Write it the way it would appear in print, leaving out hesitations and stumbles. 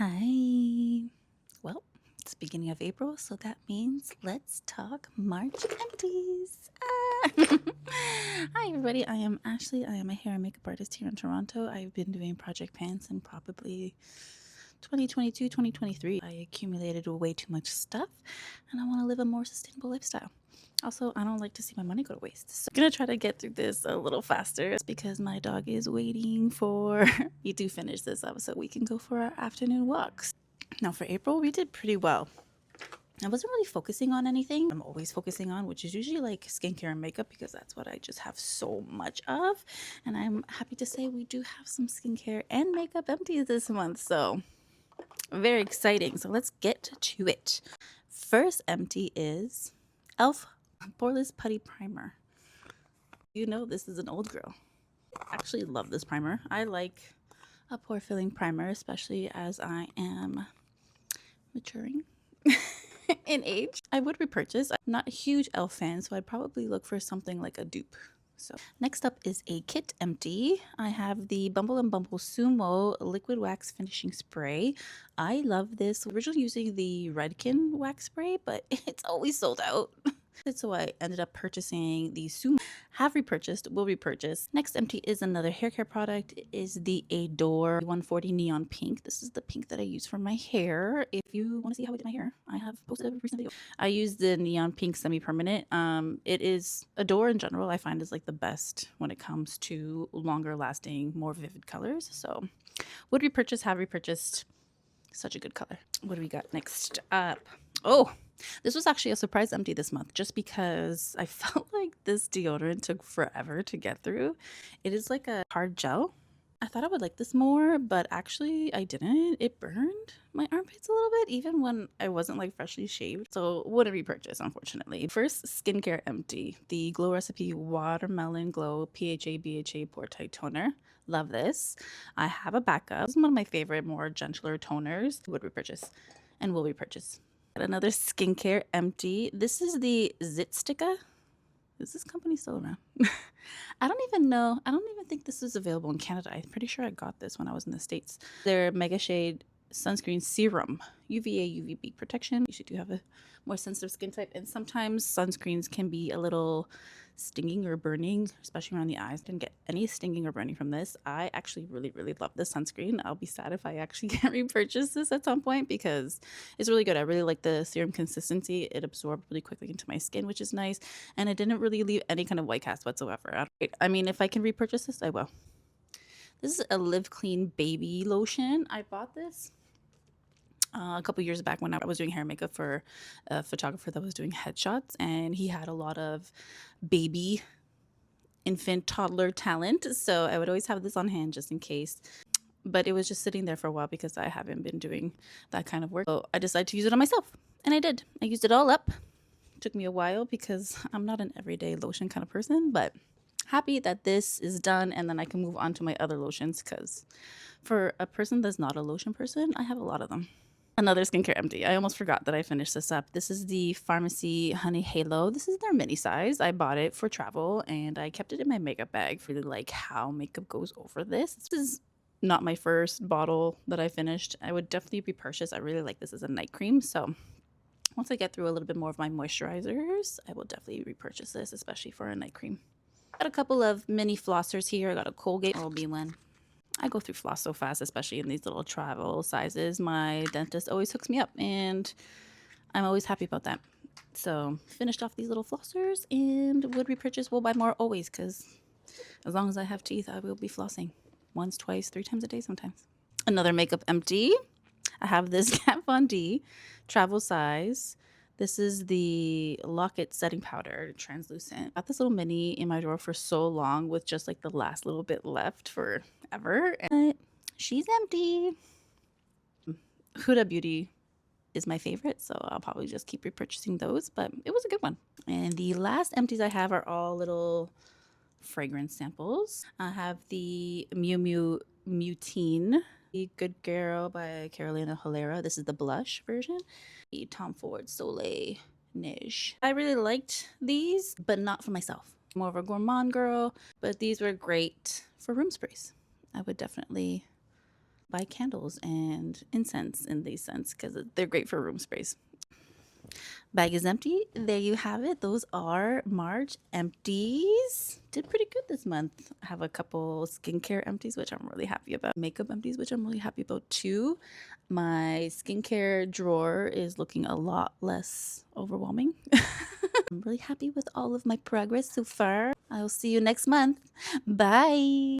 Hi. Well, it's beginning of April, so that means let's talk March empties. Hi, everybody. I am Ashley. I am a hair and makeup artist here in Toronto. I've been doing project pants in probably 2022, 2023. I accumulated way too much stuff, and I want to live a more sustainable lifestyle. Also, I don't like to see my money go to waste. So I'm going to try to get through this a little faster because my dog is waiting for you to finish this up so we can go for our afternoon walks. Now, for April, we did pretty well. I wasn't really focusing on anything I'm always focusing on, which is usually like skincare and makeup because that's what I just have so much of. And I'm happy to say we do have some skincare and makeup empties this month. So very exciting. So let's get to it. First empty is e.l.f. Poreless Putty Primer. You know this is an old girl. I actually love this primer. I like a pore filling primer, especially as I am maturing in age. I would repurchase. I'm not a huge e.l.f. fan, so I'd probably look for something like a dupe. So next up is a kit empty. I have the Bumble and Bumble Sumo liquid wax finishing spray. I love this. Originally using the Redken wax spray, but it's always sold out. So I ended up purchasing the Sumo. Have repurchased, will repurchase. Next empty is another hair care product. It is the Adore 140 Neon Pink. This is the pink that I use for my hair. If you want to see how I did my hair, I have posted a recent video. I use the Neon Pink semi-permanent. It is Adore in general, I find is like the best when it comes to longer lasting, more vivid colors. So would repurchase, have repurchased. Such a good color. What do we got next up? Oh, this was actually a surprise empty this month just because I felt like this deodorant took forever to get through. It is like a hard gel. I thought I would like this more, but actually I didn't. It burned my armpits a little bit even when I wasn't like freshly shaved. So wouldn't repurchase, unfortunately. First, skincare empty. The Glow Recipe Watermelon Glow PHA BHA Pore Tight Toner. Love this. I have a backup. This is one of my favorite, more gentler toners. Would repurchase and will repurchase. Another skincare empty. This is the Zitstica. Is this company still around? I don't even know. I don't even think this is available in Canada. I'm pretty sure I got this when I was in the States. Their Mega Shade Sunscreen Serum. UVA, UVB protection. You should do have a more sensitive skin type. And sometimes sunscreens can be a little stinging or burning, especially around the eyes. Didn't get any stinging or burning from this. I actually really love this sunscreen. I'll be sad if I actually can't repurchase this at some point because it's really good. I really like the serum consistency. It absorbed really quickly into my skin, which is nice. And it didn't really leave any kind of white cast whatsoever. I mean, if I can repurchase this, I will. This is a Live Clean baby lotion. I bought this a couple years back when I was doing hair and makeup for a photographer that was doing headshots, and he had a lot of baby, infant, toddler talent. So I would always have this on hand just in case. But it was just sitting there for a while because I haven't been doing that kind of work. So I decided to use it on myself, and I did. I used it all up. It took me a while because I'm not an everyday lotion kind of person, but happy that this is done and then I can move on to my other lotions because for a person that's not a lotion person, I have a lot of them. Another skincare empty. I almost forgot that I finished this up. This is the Pharmacy Honey Halo. This is their mini size. I bought it for travel and I kept it in my makeup bag. Really like how makeup goes over this. This is not my first bottle that I finished. I would definitely repurchase. I really like this as a night cream. So once I get through a little bit more of my moisturizers, I will definitely repurchase this, especially for a night cream. Got a couple of mini flossers here. I got a Colgate Oral-B1. I go through floss so fast, especially in these little travel sizes. My dentist always hooks me up, and I'm always happy about that. So finished off these little flossers, and would repurchase. Will buy more always, because as long as I have teeth, I will be flossing once, twice, 3 times a day sometimes. Another makeup empty. I have this Kat Von D travel size. This is the Lock-It setting powder, translucent. Got this little mini in my drawer for so long with just like the last little bit left forever. And she's empty. Huda Beauty is my favorite, so I'll probably just keep repurchasing those, but it was a good one. And the last empties I have are all little fragrance samples. I have the Miu Miu Mutine, the Good Girl by Carolina Herrera. This is the blush version. The Tom Ford Soleil Neige. I really liked these, but not for myself. More of a gourmand girl, but these were great for room sprays. I would definitely buy candles and incense in these scents because they're great for room sprays. Bag is empty. There you have it. Those are March empties. Did pretty good this month. I have a couple skincare empties, which I'm really happy about. Makeup empties, which I'm really happy about too. My skincare drawer is looking a lot less overwhelming. I'm really happy with all of my progress so far. I'll see you next month. Bye.